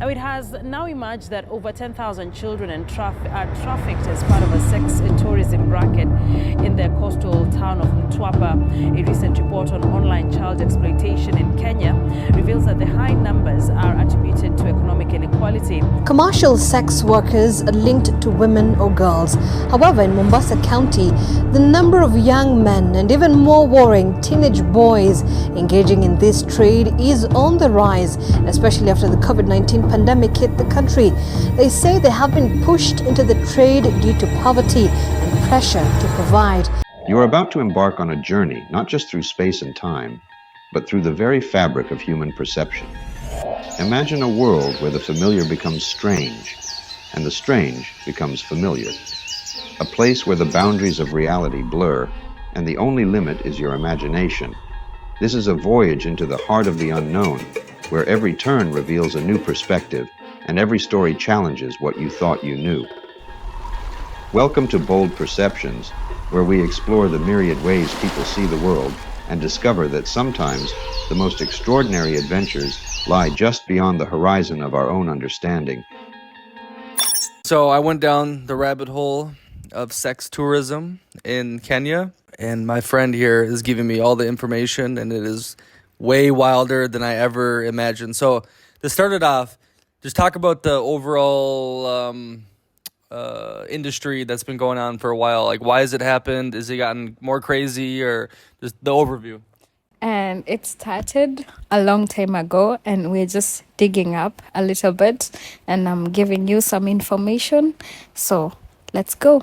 Now, it has now emerged that over 10,000 children are trafficked as part of a sex tourism racket in the coastal town of Mtwapa. A recent report on online child exploitation in Kenya reveals that the high numbers are attributed to economic inequality. Commercial sex workers are linked to women or girls. However, in Mombasa County, the number of young men and even more worrying teenage boys engaging in this trade is on the rise, especially after the COVID-19 pandemic hit the country. They say they have been pushed into the trade due to poverty and pressure to provide. You are about to embark on a journey, not just through space and time, but through the very fabric of human perception. Imagine a world where the familiar becomes strange, and the strange becomes familiar. A place where the boundaries of reality blur, and the only limit is your imagination. This is a voyage into the heart of the unknown, where every turn reveals a new perspective, and every story challenges what you thought you knew. Welcome to Bold Perceptions, where we explore the myriad ways people see the world and discover that sometimes the most extraordinary adventures lie just beyond the horizon of our own understanding. So I went down the rabbit hole of sex tourism in Kenya, and my friend here is giving me all the information, and it is way wilder than I ever imagined. So to start it off, just talk about the overall industry that's been going on for a while. Like, why has it happened? Is it gotten more crazy, or just the overview? And it started a long time ago, and we're just digging up a little bit, and I'm giving you some information. So let's go.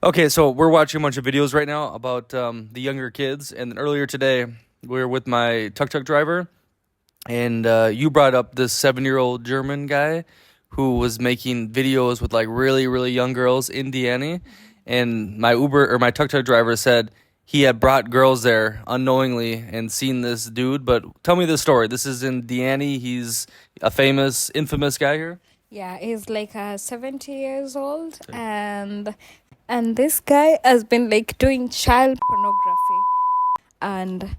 Okay, so we're watching a bunch of videos right now about the younger kids, and then earlier today we were with my tuk-tuk driver, and you brought up this 7-year-old German guy who was making videos with like really, really young girls in Diani, and my tuk-tuk driver said he had brought girls there unknowingly and seen this dude. But tell me the story. This is in Diani. He's a infamous guy here. Yeah, he's like 70 years old, and this guy has been like doing child pornography, and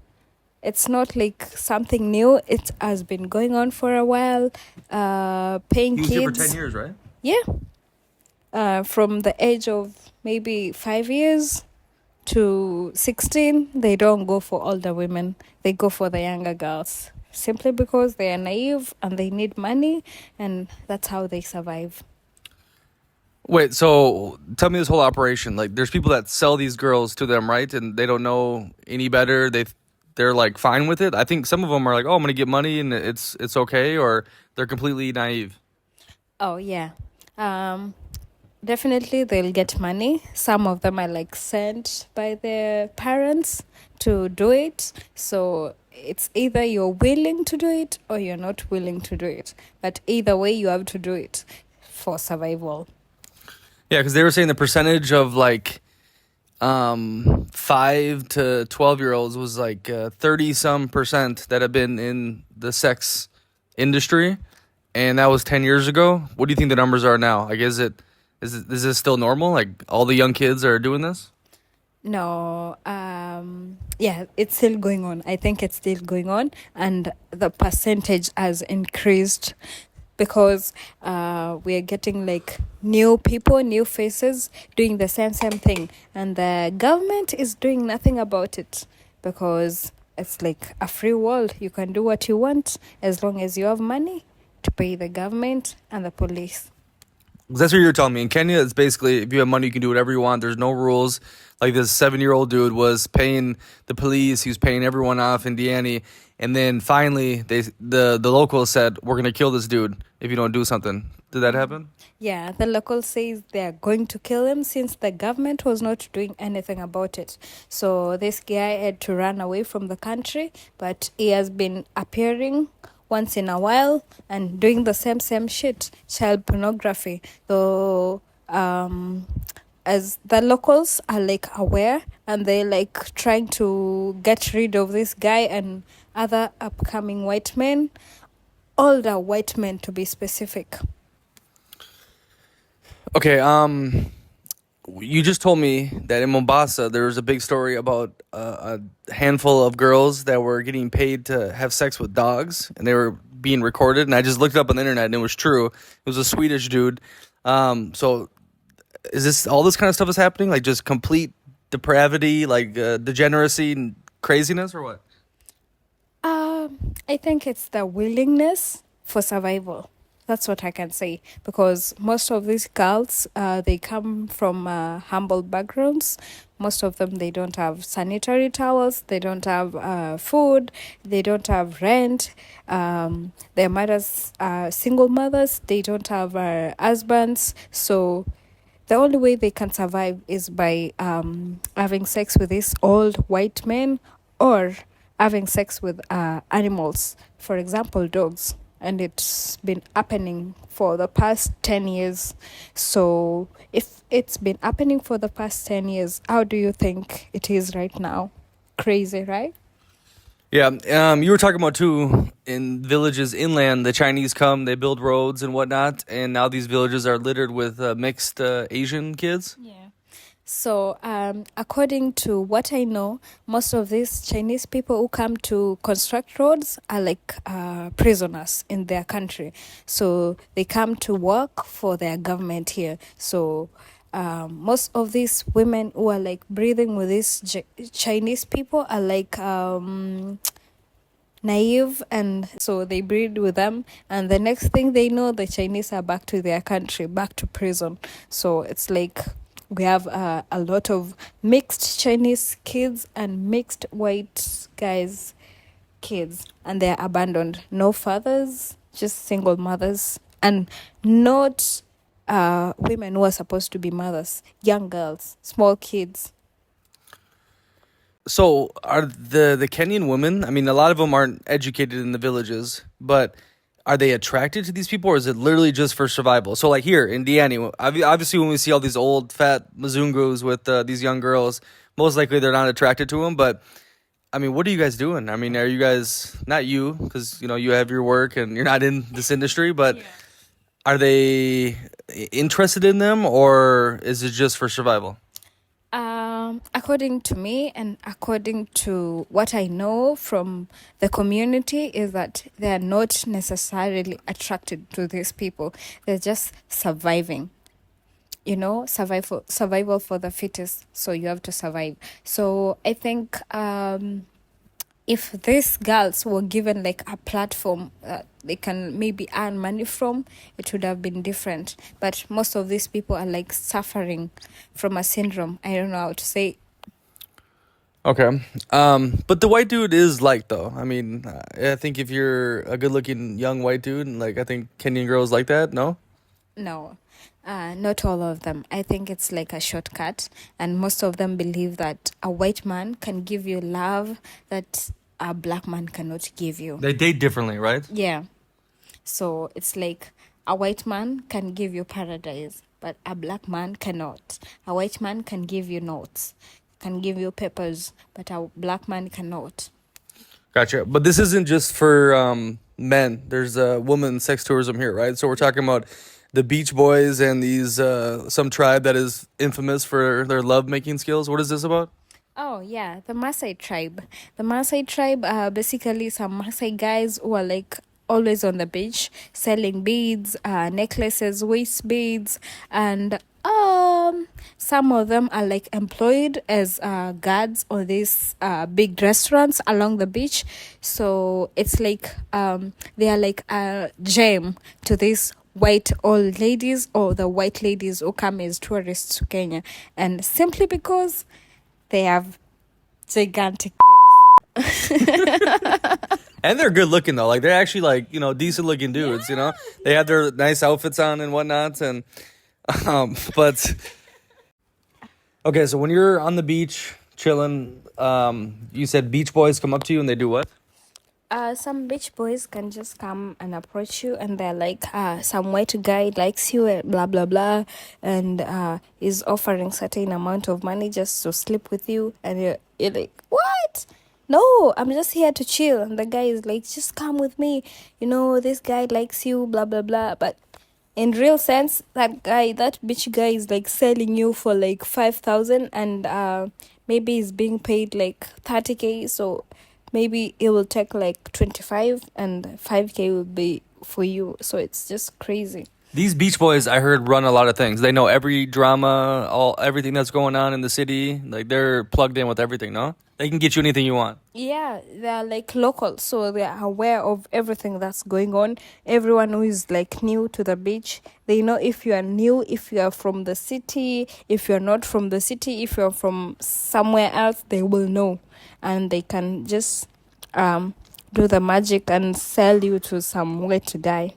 it's not like something new. It has been going on for a while. Paying He was kids. here for 10 years, right? Yeah. From the age of maybe 5 years to 16, they don't go for older women. They go for the younger girls, simply because they are naive and they need money, and that's how they survive. Wait, so tell me this whole operation. Like, there's people that sell these girls to them, right? And they don't know any better. They're like fine with it. I think some of them are like, oh, I'm gonna get money and it's okay, or they're completely naive. Oh yeah. Definitely they'll get money. Some of them are like sent by their parents to do it. So it's either you're willing to do it or you're not willing to do it. But either way, you have to do it for survival. Yeah, because they were saying the percentage of like 5 to 12-year-olds was like 30-some% that have been in the sex industry, and that was 10 years ago. What do you think the numbers are now? Like, is this still normal? Like, all the young kids are doing this? No, yeah, it's still going on. I think it's still going on, and the percentage has increased because we are getting like new people, new faces doing the same thing, and the government is doing nothing about it because it's like a free world. You can do what you want as long as you have money to pay the government and the police. That's what you're telling me. In Kenya, it's basically, if you have money, you can do whatever you want. There's no rules. Like, this 7-year-old dude was paying the police. He was paying everyone off in Diani. And then finally, the locals said, we're going to kill this dude if you don't do something. Did that happen? Yeah, the locals say they're going to kill him since the government was not doing anything about it. So this guy had to run away from the country, but he has been appearing once in a while and doing the same shit, child pornography. So as the locals are like aware, and they like trying to get rid of this guy and other upcoming white men, older white men to be specific. Okay, you just told me that in Mombasa there was a big story about a handful of girls that were getting paid to have sex with dogs, and they were being recorded, and I just looked it up on the internet, and it was true. It was a Swedish dude. So is this all this kind of stuff is happening? Like just complete depravity, like degeneracy and craziness, or what? I think it's the willingness for survival. That's what I can say, because most of these girls, they come from humble backgrounds. Most of them, they don't have sanitary towels, they don't have food, they don't have rent. Their mothers are single mothers, they don't have husbands. So the only way they can survive is by having sex with these old white men, or having sex with animals, for example, dogs. And it's been happening for the past 10 years. So if it's been happening for the past 10 years, how do you think it is right now? Crazy, right? Yeah, you were talking about too, in villages inland, the Chinese come, they build roads and whatnot, and now these villages are littered with mixed Asian kids. Yeah. So, according to what I know, most of these Chinese people who come to construct roads are like prisoners in their country. So they come to work for their government here. So most of these women who are like breathing with these Chinese people are like naive, and so they breed with them, and the next thing they know, the Chinese are back to their country, back to prison. So it's like we have a lot of mixed Chinese kids and mixed white guys kids, and they're abandoned. No fathers, just single mothers, and not women who are supposed to be mothers, young girls, small kids. So are the Kenyan women, I mean, a lot of them aren't educated in the villages, but are they attracted to these people, or is it literally just for survival? So like here in Diani, obviously when we see all these old fat Mzungus with these young girls, most likely they're not attracted to them. But I mean, what are you guys doing? I mean, are you guys, not you, because, you know, you have your work and you're not in this industry, but are they interested in them, or is it just for survival? According to me and according to what I know from the community, is that they are not necessarily attracted to these people. They're just surviving. You know, survival for the fittest. So you have to survive. So I think if these girls were given like a platform that they can maybe earn money from, it would have been different. But most of these people are like suffering from a syndrome. I don't know how to say. Okay. But the white dude is liked though. I mean, I think if you're a good looking young white dude, and like I think Kenyan girls like that, no? No, not all of them. I think it's like a shortcut, and most of them believe that a white man can give you love that a black man cannot give you. They date differently, right? Yeah. So it's like a white man can give you paradise, but a black man cannot. A white man can give you notes, can give you papers, but a black man cannot. Gotcha. But this isn't just for men. There's woman sex tourism here, right? So we're talking about the Beach Boys and these some tribe that is infamous for their love-making skills. What is this about? Oh, yeah, the Maasai tribe. The Maasai tribe are basically some Maasai guys who are like always on the beach selling beads, necklaces, waist beads, and some of them are like employed as guards on these big restaurants along the beach. So it's like they are like a gem to these white old ladies, or the white ladies who come as tourists to Kenya, and simply because they have gigantic dicks. And they're good looking though. Like they're actually like, you know, decent looking dudes, you know? They have their nice outfits on and whatnot. And but okay, so when you're on the beach chilling, you said Beach Boys come up to you and they do what? Some beach boys can just come and approach you, and they're like, some white guy likes you, blah blah blah, and is offering certain amount of money just to sleep with you, and you're like, what? No, I'm just here to chill. And the guy is like, just come with me. You know, this guy likes you, blah blah blah. But in real sense, that beach guy is like selling you for like 5,000, and maybe he's being paid like 30K. So maybe it will take like 25 and 5K will be for you. So it's just crazy. These Beach Boys, I heard, run a lot of things. They know every drama, everything that's going on in the city. Like, they're plugged in with everything, no? They can get you anything you want. Yeah, they're like local, so they're aware of everything that's going on. Everyone who is like new to the beach, they know if you are new, if you are from the city, if you're not from the city, if you're from somewhere else, they will know. And they can just do the magic and sell you to somewhere to die.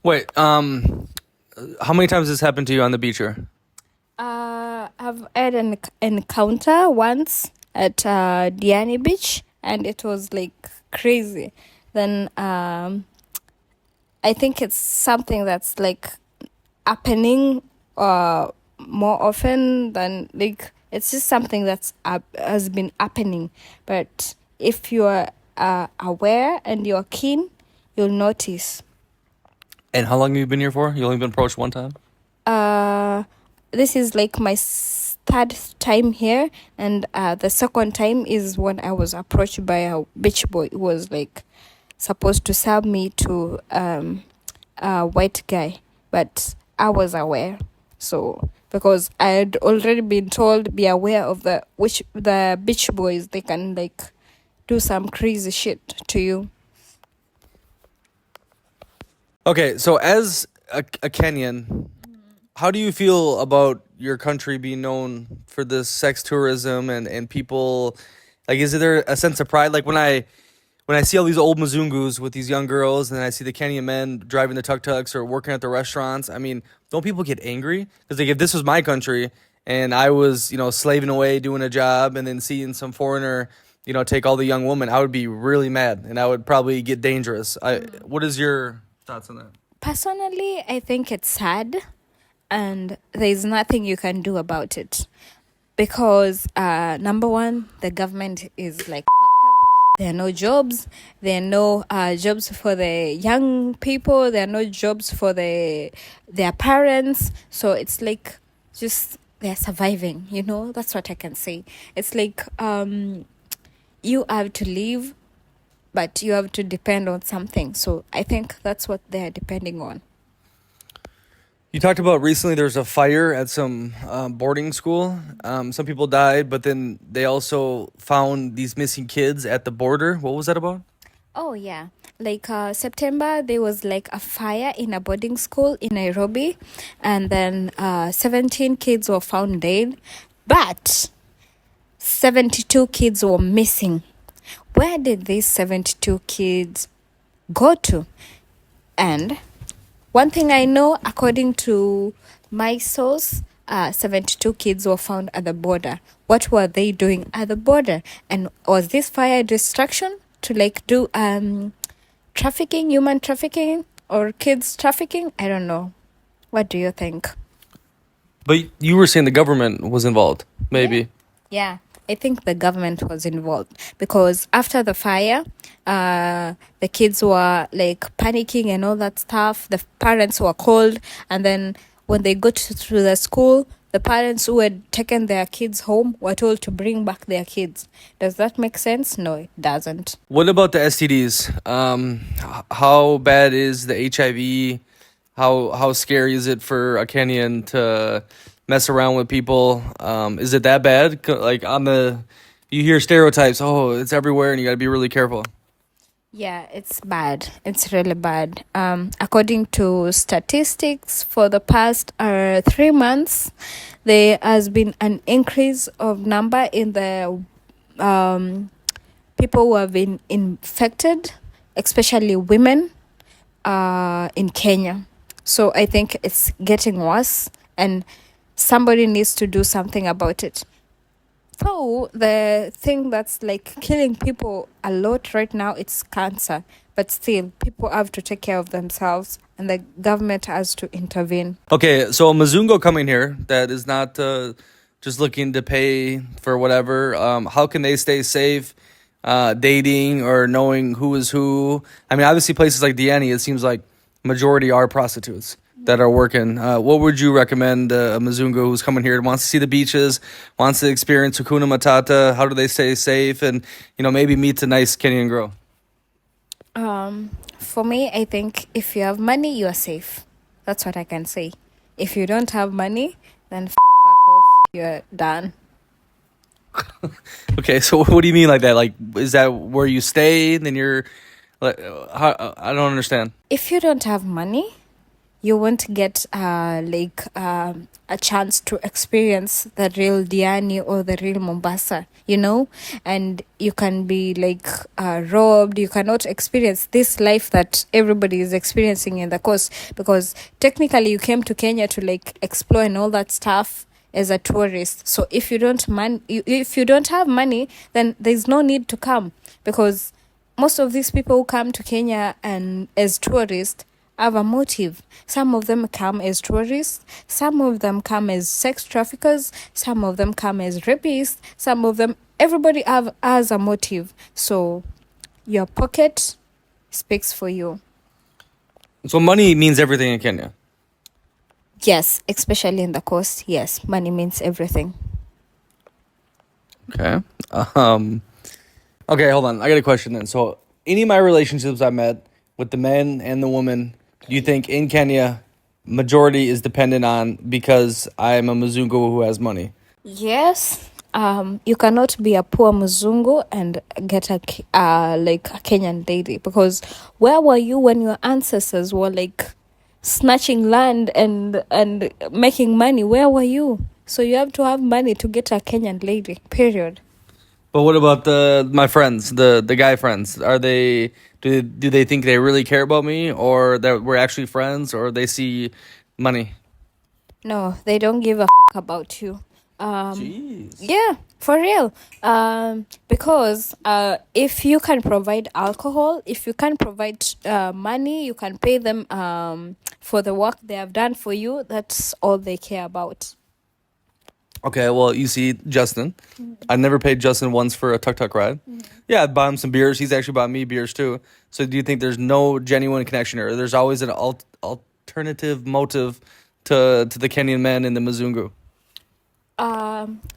Wait, how many times has this happened to you on the beach here? I've had an encounter once at Diani beach, and it was like crazy. Then I think it's something that's like happening more often than like it's just something that's has been happening. But if you are aware and you're keen, you'll notice. And how long have you been here for? You only been approached one time? This is like my third time here, and the second time is when I was approached by a beach boy who was like supposed to sell me to a white guy, but I was aware. So because I had already been told, be aware of the beach boys, they can like do some crazy shit to you. Okay, so as a Kenyan, how do you feel about your country being known for this sex tourism and people, like, is there a sense of pride? Like when I see all these old Mzungus with these young girls and I see the Kenyan men driving the tuk-tuks or working at the restaurants, I mean, don't people get angry? Because like if this was my country and I was, slaving away doing a job and then seeing some foreigner, take all the young women, I would be really mad and I would probably get dangerous. What is your thoughts on that? Personally, I think it's sad, and there's nothing you can do about it because number one, the government is like fucked up. There are no jobs. There are no jobs for the young people. There are no jobs for their parents. So it's like just they're surviving. That's what I can say. It's like you have to leave, but you have to depend on something. So I think that's what they're depending on. You talked about recently there's a fire at some boarding school. Some people died, but then they also found these missing kids at the border. What was that about? Oh, yeah. Like September, there was like a fire in a boarding school in Nairobi. And then 17 kids were found dead. But 72 kids were missing. Where did these 72 kids go to? And one thing I know, according to my source, 72 kids were found at the border. What were they doing at the border? And was this fire destruction to like do trafficking, human trafficking, or kids trafficking? I don't know. What do you think? But you were saying the government was involved, maybe. Yeah. I think the government was involved because after the fire, the kids were like panicking and all that stuff. The parents were called, and then when they got to the school, the parents who had taken their kids home were told to bring back their kids. Does that make sense? No, it doesn't. What about the STDs? How bad is the HIV? How scary is it for a Kenyan to mess around with people? Is it that bad? Like you hear stereotypes, oh, it's everywhere and you gotta be really careful. Yeah, it's bad. It's really bad. According to statistics, for the past 3 months, there has been an increase of number in the people who have been infected, especially women, in Kenya. So I think it's getting worse, and somebody needs to do something about it. So the thing that's like killing people a lot right now, it's cancer. But still, people have to take care of themselves and the government has to intervene. Okay, so a Mzungo coming here that is not just looking to pay for whatever, how can they stay safe dating or knowing who is who? I mean, obviously places like Diani, it seems like majority are prostitutes. that are working. What would you recommend a Mzungu who's coming here and wants to see the beaches, wants to experience Hakuna Matata? How do they stay safe and, maybe meet a nice Kenyan girl? For me, I think if you have money, you are safe. That's what I can say. If you don't have money, then fuck off. You're done. Okay, so what do you mean like that? Like, is that where you stay? Then you're like, I don't understand. If you don't have money, you won't get a chance to experience the real Diani or the real Mombasa, and you can be robbed. You cannot experience this life that everybody is experiencing in the coast, because technically you came to Kenya to explore and all that stuff as a tourist. So if you don't have money, then there's no need to come, because most of these people who come to Kenya and as tourists have a motive. Some of them come as tourists, some of them come as sex traffickers, some of them come as rapists, everybody has a motive. So your pocket speaks for you. So money means everything in Kenya. Yes, especially in the coast. Yes, money means everything. Okay. Okay, hold on. I got a question then. So any of my relationships I met with the men and the women, do you think in Kenya majority is dependent on because I am a Mzungu who has money? Yes. You cannot be a poor Mzungu and get a Kenyan lady, because where were you when your ancestors were snatching land and making money? Where were you? So you have to have money to get a Kenyan lady, period. But what about my friends, the guy friends? Are they do they think they really care about me, or that we're actually friends, or they see money? No, they don't give a fuck about you. Jeez. Yeah, for real. Because if you can provide alcohol, if you can provide money, you can pay them for the work they have done for you. That's all they care about. Okay, well, you see, Justin, I never paid Justin once for a tuk-tuk ride. Yeah, I'd buy him some beers. He's actually bought me beers, too. So do you think there's no genuine connection, or there's always an alternative motive to the Kenyan men and the Mzungu?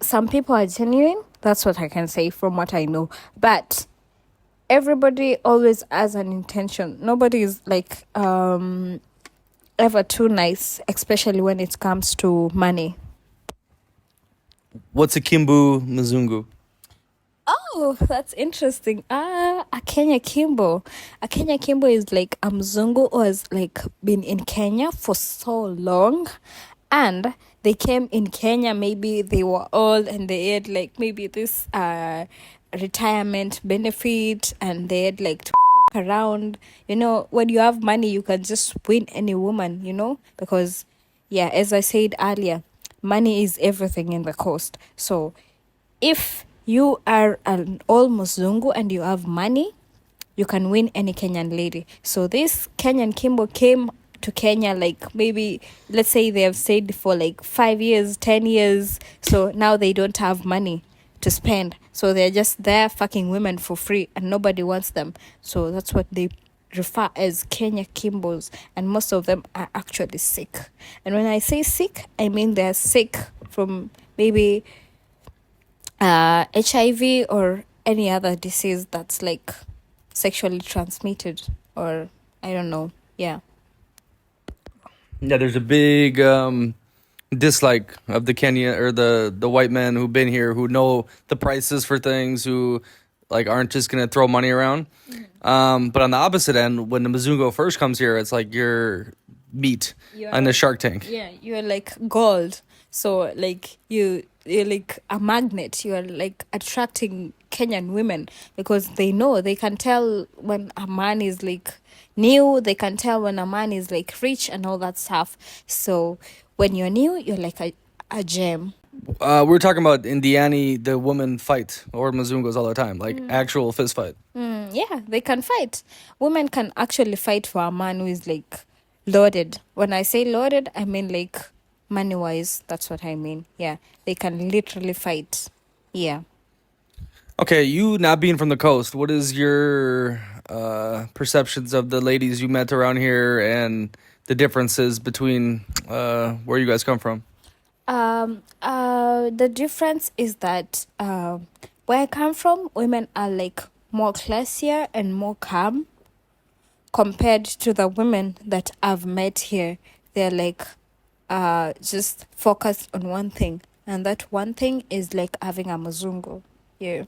Some people are genuine. That's what I can say from what I know. But everybody always has an intention. Nobody is ever too nice, especially when it comes to money. What's a Kimbu Mzungu? Oh, that's interesting. A Kenya Kimbo. A Kenya Kimbo is like a Mzungu who has been in Kenya for so long, and they came in Kenya, maybe they were old and they had maybe this retirement benefit, and they had to fuck around. When you have money, you can just win any woman, because yeah, as I said earlier, money is everything in the coast. So if you are an old Mzungu and you have money, you can win any Kenyan lady. So this Kenyan Kimbo came to Kenya maybe, let's say they have stayed for 5 years, 10 years. So now they don't have money to spend. So they're just there fucking women for free and nobody wants them. So that's what they refer as Kenya Kimbos, and most of them are actually sick. And when I say sick, I mean they're sick from maybe HIV or any other disease that's sexually transmitted, or I don't know. Yeah, there's a big dislike of the Kenya or the white men who've been here, who know the prices for things, who aren't just gonna throw money around. But on the opposite end, when the Mzungu first comes here, it's you're meat on the Shark Tank. Yeah, you're gold. So you're a magnet. You're attracting Kenyan women, because they know, they can tell when a man is new, they can tell when a man is rich and all that stuff. So when you're new, you're a gem. We were talking about in Diani, the women fight, or Mzungus all the time, actual fist fight. Yeah, they can fight. Women can actually fight for a man who is loaded. When I say loaded, I mean money wise. That's what I mean. Yeah, they can literally fight. Yeah. Okay, you not being from the coast, what is your perceptions of the ladies you met around here and the differences between where you guys come from? The difference is that where I come from, women are like more classier and more calm compared to the women that I've met here. They're like just focused on one thing, and that one thing is like having a muzungu. Yeah.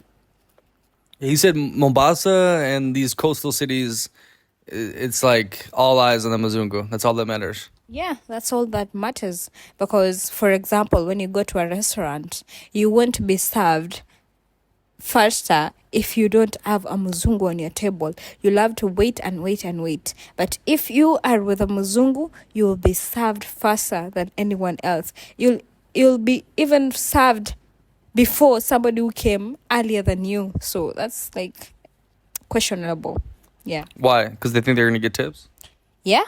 You said Mombasa and these coastal cities, it's like all eyes on the Mzungu. That's all that matters. Yeah, that's all that matters. Because, for example, when you go to a restaurant, you won't be served faster if you don't have a muzungu on your table. You'll have to wait and wait and wait. But if you are with a muzungu, you will be served faster than anyone else. You'll be even served before somebody who came earlier than you. So that's like questionable. Yeah. Why? Because they think they're going to get tips? Yeah.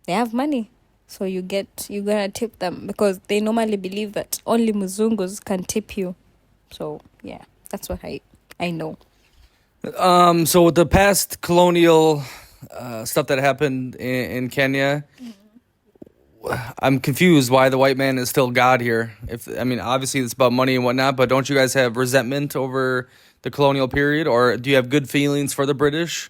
They have money. So you're gonna tip them because they normally believe that only muzungus can tip you. So yeah, that's what I know. So with the past colonial stuff that happened in Kenya, I'm confused why the white man is still God here. Obviously it's about money and whatnot, but don't you guys have resentment over the colonial period, or do you have good feelings for the British?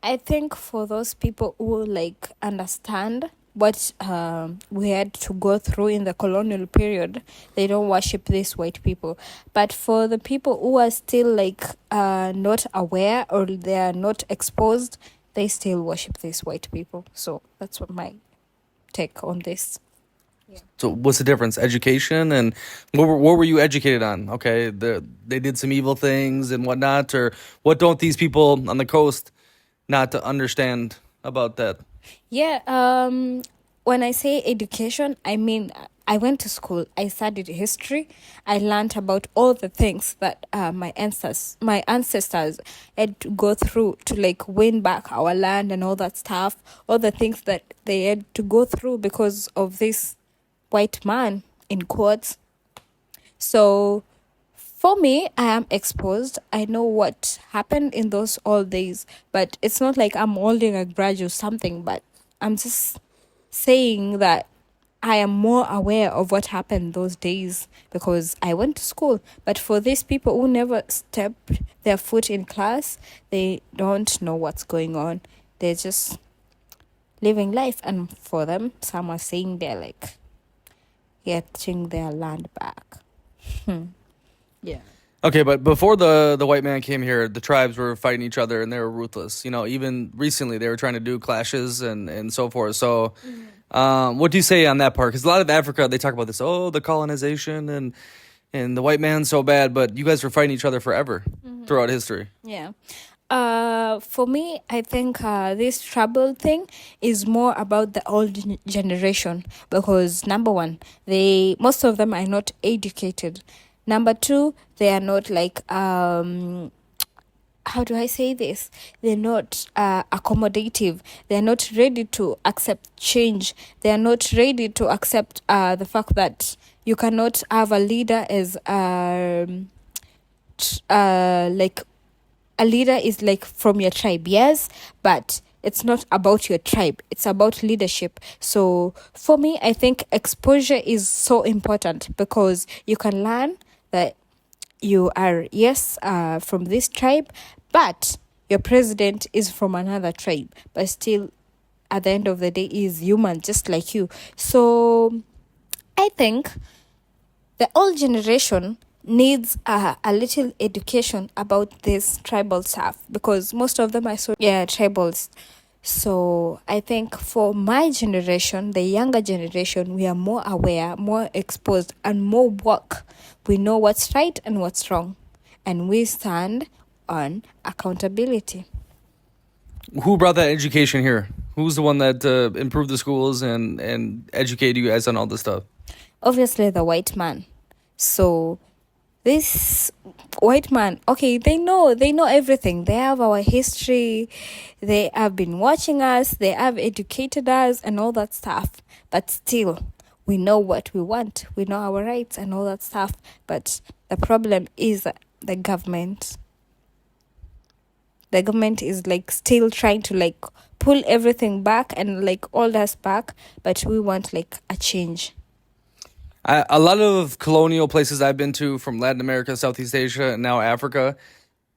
I think for those people who like understand what we had to go through in the colonial period, they don't worship these white people. But for the people who are still like not aware or they are not exposed, they still worship these white people. So that's what my take on this. So what's the difference? Education, and what were you educated on? Okay, they did some evil things and whatnot, or what don't these people on the coast not to understand about that? Yeah, when I say education, I mean I went to school, I studied history, I learned about all the things that my ancestors had to go through to like win back our land and all that stuff, all the things that they had to go through because of this white man, in quotes. So for me, I am exposed. I know what happened in those old days, but it's not like I'm holding a grudge or something, but I'm just saying that I am more aware of what happened those days because I went to school. But for these people who never stepped their foot in class, they don't know what's going on. They're just living life. And for them, some are saying they're like getting their land back. Yeah. Okay, but before the white man came here, the tribes were fighting each other and they were ruthless. Even recently they were trying to do clashes and so forth. So what do you say on that part? Because a lot of Africa, they talk about this, the colonization and the white man's so bad, but you guys were fighting each other forever throughout history. Yeah. For me, I think this tribal thing is more about the old generation because number one, most of them are not educated. Number two, they are not like how do I say this? They're not accommodative. They're not ready to accept change. They're not ready to accept the fact that you cannot have a leader as like a leader is like from your tribe, yes, but it's not about your tribe. It's about leadership. So for me, I think exposure is so important because you can learn that you are, yes, from this tribe, but your president is from another tribe, but still at the end of the day is human, just like you. So I think the old generation needs a little education about this tribal stuff because most of them are tribals. So I think for my generation, the younger generation, we are more aware, more exposed, and more woke. We know what's right and what's wrong, and we stand on accountability. Who brought that education here? Who's the one that improved the schools and educated you guys on all this stuff? Obviously, the white man. So this white man, okay, they know everything. They have our history. They have been watching us. They have educated us and all that stuff. But still, we know what we want. We know our rights and all that stuff. But the problem is the government. the government is like still trying to like pull everything back and like hold us back, but we want like a change. A lot of colonial places I've been to, from Latin America, Southeast Asia, and now Africa,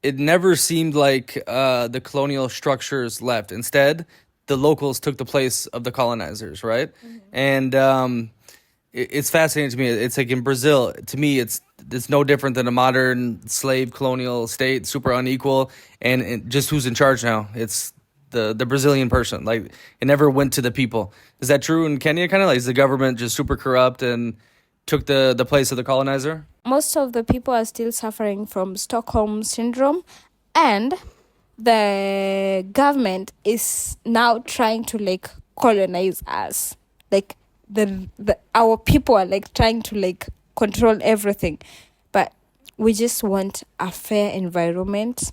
it never seemed like the colonial structures left. Instead, the locals took the place of the colonizers, right? And it's fascinating to me. It's like in Brazil, to me, it's no different than a modern slave colonial state, super unequal, and just who's in charge now? It's the Brazilian person. Like, it never went to the people. Is that true in Kenya? Kind of like, is the government just super corrupt and took the place of the colonizer? Most of the people are still suffering from Stockholm syndrome, and the government is now trying to like colonize us. Like the our people are like trying to like control everything, but we just want a fair environment,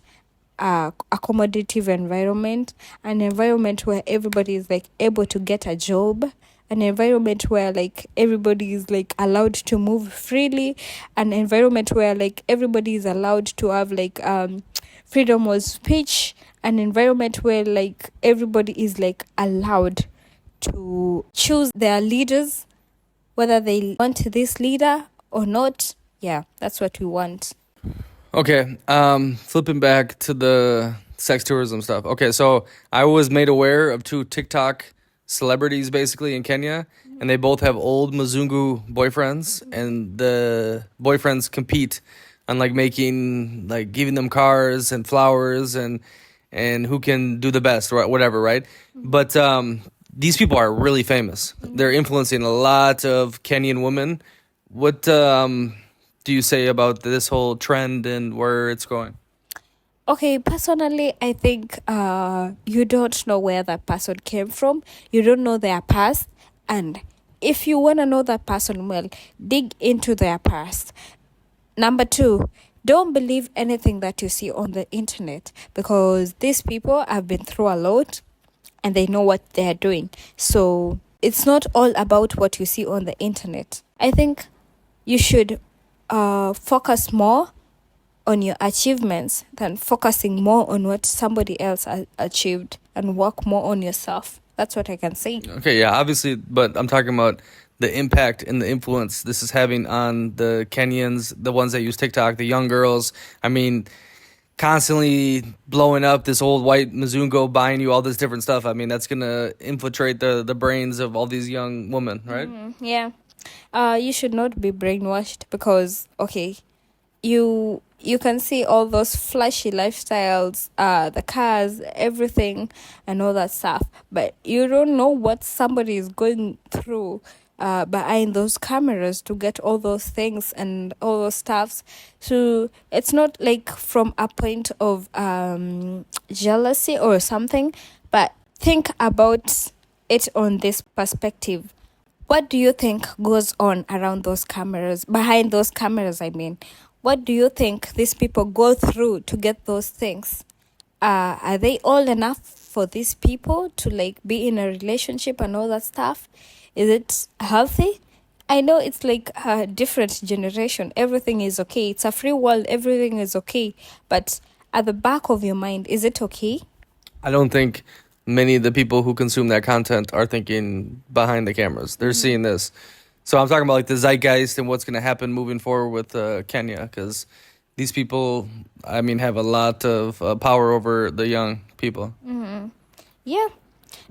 accommodative environment, an environment where everybody is like able to get a job, an environment where like everybody is like allowed to move freely, an environment where like everybody is allowed to have like freedom of speech, an environment where like everybody is like allowed to choose their leaders, whether they want this leader or not. Yeah, that's what we want. Okay, flipping back to the sex tourism stuff. Okay, so I was made aware of 2 TikTok celebrities basically in Kenya, and they both have old Mzungu boyfriends, and the boyfriends compete on like making, like giving them cars and flowers and who can do the best or whatever, right? But these people are really famous. They're influencing a lot of Kenyan women. What do you say about this whole trend and where it's going? Okay, personally, I think you don't know where that person came from. You don't know their past. And if you want to know that person well, dig into their past. Number 2, don't believe anything that you see on the internet, because these people have been through a lot and they know what they're doing. So it's not all about what you see on the internet. I think you should focus more on your achievements than focusing more on what somebody else has achieved, and work more on yourself. That's what I can say. Okay, yeah, obviously, but I'm talking about the impact and the influence this is having on the Kenyans, the ones that use TikTok, the young girls. I mean, constantly blowing up this old white Mzungo, buying you all this different stuff. I mean, that's going to infiltrate the brains of all these young women, right? Yeah. You should not be brainwashed, because, okay, you can see all those flashy lifestyles, the cars, everything, and all that stuff, but you don't know what somebody is going through behind those cameras to get all those things and all those stuffs. So it's not like from a point of jealousy or something, but think about it on this perspective. What do you think goes on around those cameras, behind those cameras, I mean? What do you think these people go through to get those things? Are they old enough for these people to like be in a relationship and all that stuff? Is it healthy? I know it's like a different generation. Everything is okay. It's a free world. Everything is okay. But at the back of your mind, is it okay? I don't think many of the people who consume that content are thinking behind the cameras. They're seeing this. So I'm talking about like the zeitgeist and what's going to happen moving forward with Kenya, because these people, I mean, have a lot of power over the young people. Yeah,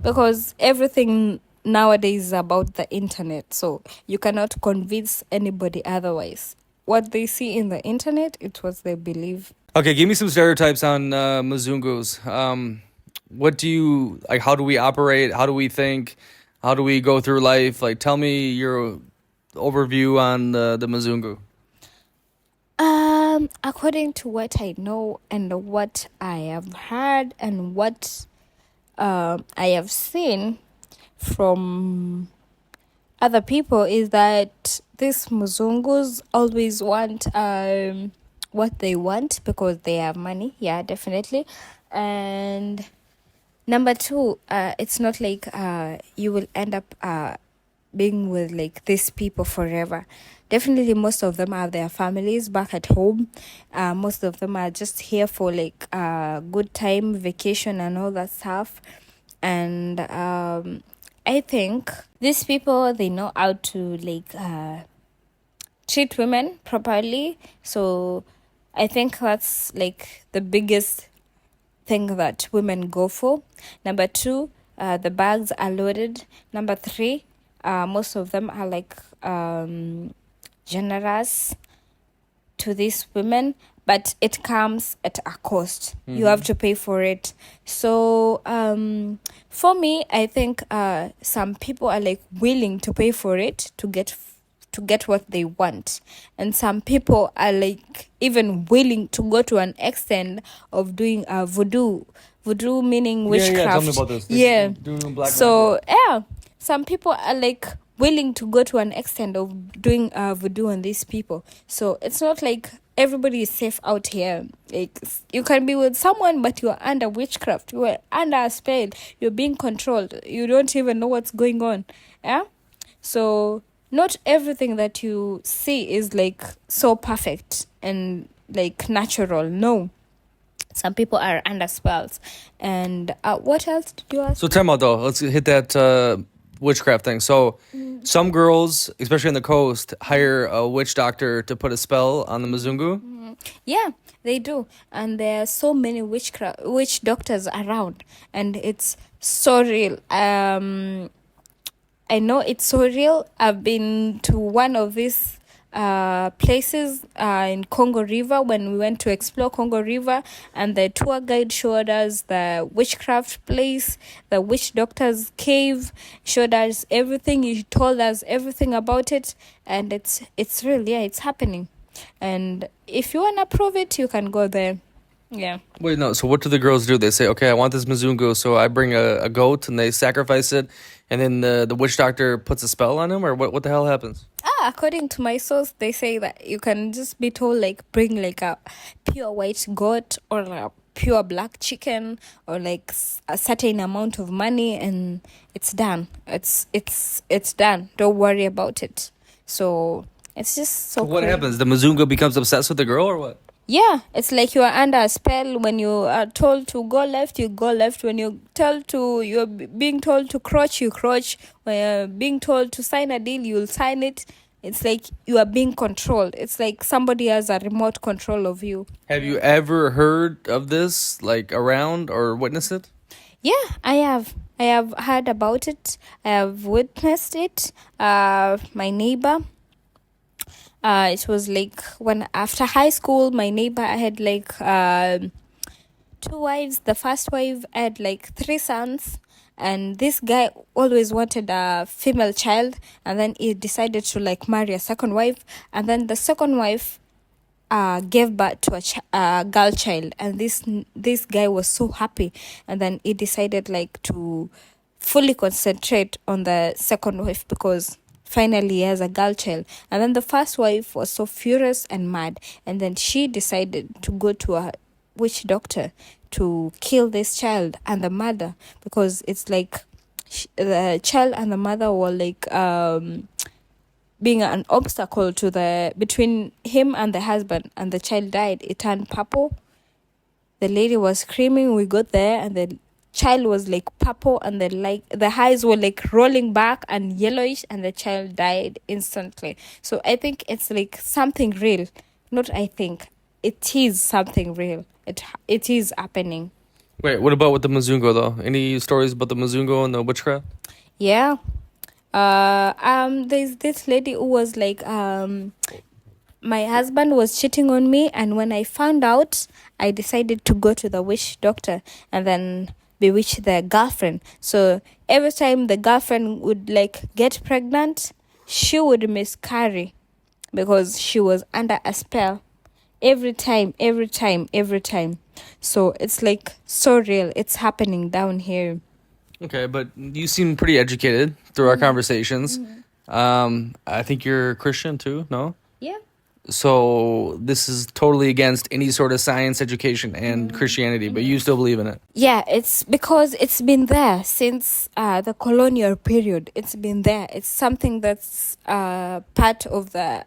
because everything nowadays is about the internet, so you cannot convince anybody otherwise. What they see in the internet, it's what they believe. Okay, give me some stereotypes on Mzungus. What do you, like, how do we operate? How do we think? How do we go through life? Like, tell me your overview on the Mzungu. According to what I know and what I have heard and what I have seen from other people, is that these Mzungus always want what they want because they have money. Yeah, definitely. And number 2, it's not like you will end up being with like these people forever. Definitely most of them have their families back at home. Most of them are just here for like good time, vacation and all that stuff. And I think these people, they know how to like treat women properly. So I think that's like the biggest thing that women go for. Number two, the bags are loaded. Number three, most of them are like generous to these women, but it comes at a cost. You have to pay for it. So for me, I think some people are like willing to pay for it to get what they want, and some people are like even willing to go to an extent of doing voodoo meaning witchcraft. Yeah, tell me about this. Yeah, Doing black so magic. yeah, some people are like willing to go to an extent of doing voodoo on these people. So it's not like everybody is safe out here. Like you can be with someone, but you are under witchcraft. You are under a spell. You're being controlled. You don't even know what's going on. Yeah. So not everything that you see is like so perfect and like natural. No. Some people are under spells. And what else did you ask? So time out though. Let's hit that witchcraft thing. So some girls, especially on the coast, hire a witch doctor to put a spell on the Mzungu. Yeah, they do. And there are so many witch doctors around, and it's so real. I know it's so real. I've been to one of these places in Congo River when we went to explore Congo River, and the tour guide showed us the witchcraft place, the witch doctor's cave, showed us everything. He told us everything about it, and it's real. Yeah, it's happening. And if you wanna prove it, you can go there. Yeah. Wait, no. So what do the girls do? They say, okay, I want this Mzungu, so I bring a goat and they sacrifice it, and then the witch doctor puts a spell on him, or what the hell happens? According to my source, they say that you can just be told like bring like a pure white goat or a pure black chicken or like a certain amount of money, and it's done. It's done. Don't worry about it. So it's just so. What happens? The Mzungu becomes obsessed with the girl, or what? Yeah, it's like you are under a spell. When you are told to go left, you go left. When you're being told to crouch, you crouch. When you're being told to sign a deal, you'll sign it. It's like you are being controlled. It's like somebody has a remote control of you. Have you ever heard of this, like around or witnessed it? Yeah, I have. I have heard about it. I have witnessed it. My neighbor. It was like when after high school, my neighbor had like 2 wives. The first wife had like 3 sons, and this guy always wanted a female child, and then he decided to like marry a second wife, and then the second wife gave birth to a girl child, and this guy was so happy, and then he decided like to fully concentrate on the second wife because finally he has a girl child. And then the first wife was so furious and mad, and then she decided to go to a witch doctor to kill this child and the mother, because it's like the child and the mother were like being an obstacle to between him and the husband, and the child died. It turned purple. The lady was screaming. We got there, and the child was like purple, and the eyes were like rolling back and yellowish, and the child died instantly. So I think it's like something real. Not I think. It is something real. It is happening. Wait, what about with the Mzungu though? Any stories about the Mzungu and the witchcraft? Yeah. There's this lady who was like my husband was cheating on me, and when I found out, I decided to go to the witch doctor and then bewitch the girlfriend. So every time the girlfriend would like get pregnant, she would miscarry because she was under a spell. Every time. So it's like so real. It's happening down here. Okay, but you seem pretty educated through our conversations. I think you're Christian too, no? Yeah. So this is totally against any sort of science education and Christianity, but you still believe in it. Yeah, it's because it's been there since the colonial period. It's been there. It's something that's part of the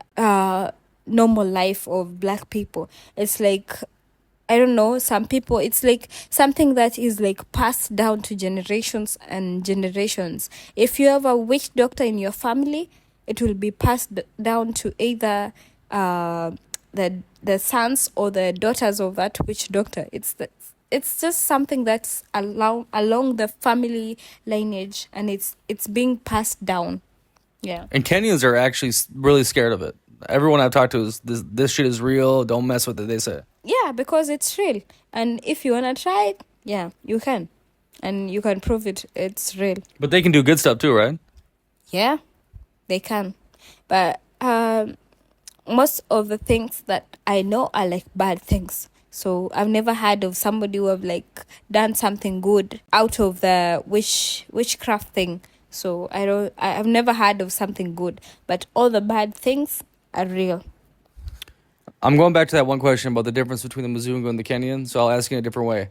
normal life of black people. It's like, I don't know, some people, it's like something that is like passed down to generations and generations. If you have a witch doctor in your family, it will be passed down to either the sons or the daughters of that witch doctor. It's just something that's along the family lineage, and it's being passed down. Yeah. And Kenyans are actually really scared of it. Everyone I've talked to is this shit is real. Don't mess with it, they say. Yeah, because it's real. And if you want to try it, yeah, you can. And you can prove it's real. But they can do good stuff too, right? Yeah, they can. But most of the things that I know are like bad things. So I've never heard of somebody who have like done something good out of the witchcraft thing. So I've never heard of something good. But all the bad things are real. I'm going back to that one question about the difference between the Mzungu and the Kenyan, so I'll ask you in a different way.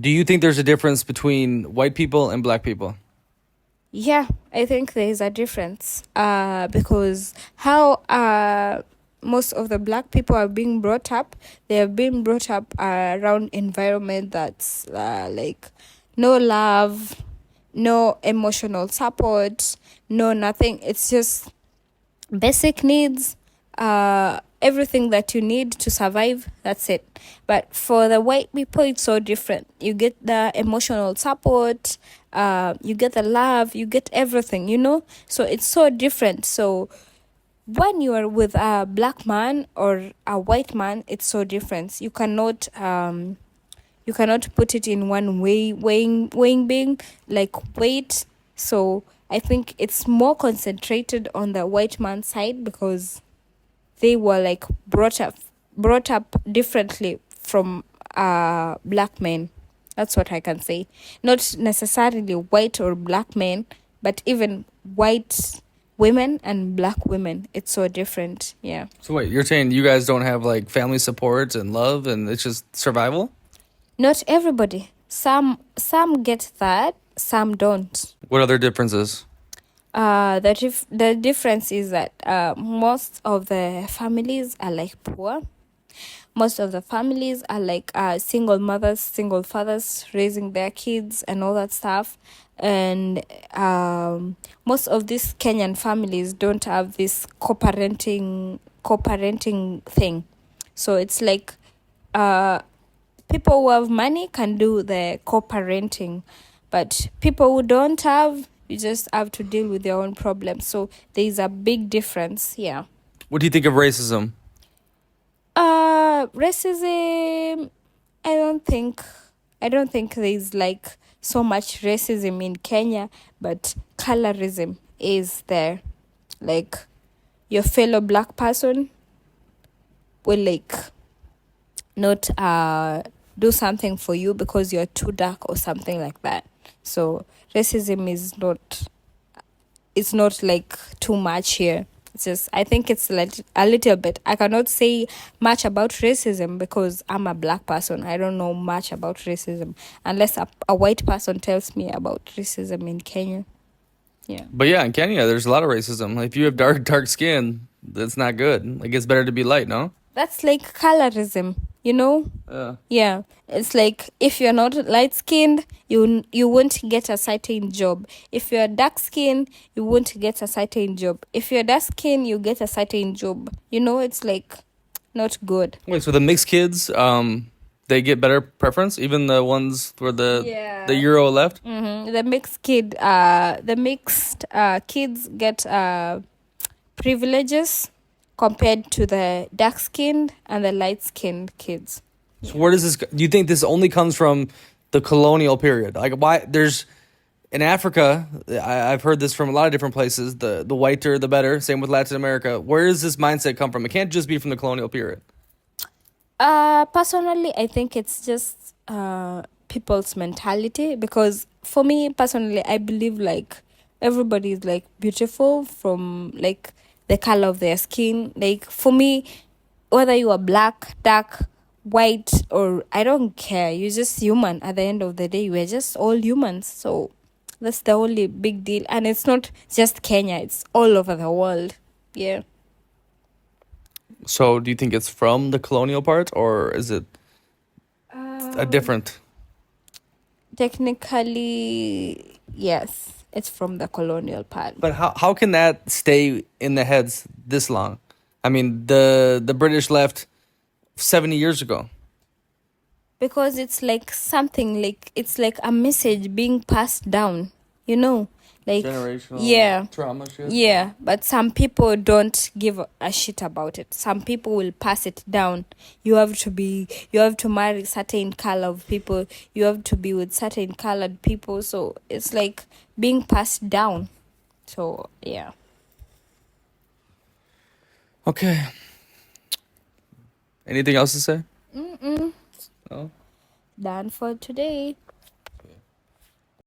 Do you think there's a difference between white people and black people? Yeah, I think there is a difference. Because how most of the black people are being brought up, they have been brought up around environment that's like no love, no emotional support, no nothing. It's just basic needs, everything that you need to survive, that's it. But for the white people, it's so different. You get the emotional support, you get the love, you get everything, you know. So it's so different. So when you are with a black man or a white man, it's so different. You cannot put it in one weighing being like weight. So I think it's more concentrated on the white man's side because they were like brought up differently from black men. That's what I can say. Not necessarily white or black men, but even white women and black women. It's so different. Yeah. So wait, you're saying you guys don't have like family support and love and it's just survival? Not everybody. Some get that, some don't. What other differences? The difference is that most of the families are like poor. Most of the families are like single mothers, single fathers raising their kids and all that stuff. And most of these Kenyan families don't have this co-parenting thing. So it's like people who have money can do the co-parenting, but people who don't have, you just have to deal with your own problems. So there is a big difference. Yeah. What do you think of racism? Racism, I don't think there's like so much racism in Kenya, but colorism is there. Like your fellow black person will like not do something for you because you're too dark or something like that. So racism is not like too much here. It's just, I think it's like a little bit. I cannot say much about racism because I'm a black person. I don't know much about racism unless a white person tells me about racism in Kenya. Yeah. But yeah, in Kenya, there's a lot of racism. Like, if you have dark skin, that's not good. Like, it's better to be light, no? That's like colorism, you know? Yeah. It's like if you're not light-skinned, you won't get a certain job. If you're dark-skinned, you won't get a certain job. If you're dark-skinned, you get a certain job. You know, it's like not good. Wait, so the mixed kids, they get better preference? Even the ones for the Euro left? Mm-hmm. The mixed kids get privileges compared to the dark-skinned and the light-skinned kids. So where does this... Do you think this only comes from the colonial period? Like, why... There's... In Africa, I've heard this from a lot of different places, the whiter, the better. Same with Latin America. Where does this mindset come from? It can't just be from the colonial period. Personally, I think it's just people's mentality. Because for me, personally, I believe, like, everybody is, like, beautiful from, like, the color of their skin. Like, for me, whether you are black, dark, white, or I don't care. You're just human. At the end of the day, we're just all humans. So that's the only big deal. And it's not just Kenya, it's all over the world. Yeah. So do you think it's from the colonial part, or is it a different? Technically, yes, it's from the colonial part. But how can that stay in the heads this long? I mean, the British left 70 years ago. Because it's like something, like it's like a message being passed down, you know, like Generational yeah, trauma shit. yeah. But some people don't give a shit about it. Some people will pass it down. You have to marry certain color of people, you have to be with certain colored people, so it's like being passed down. So yeah. Okay. Anything else to say? No? Done for today.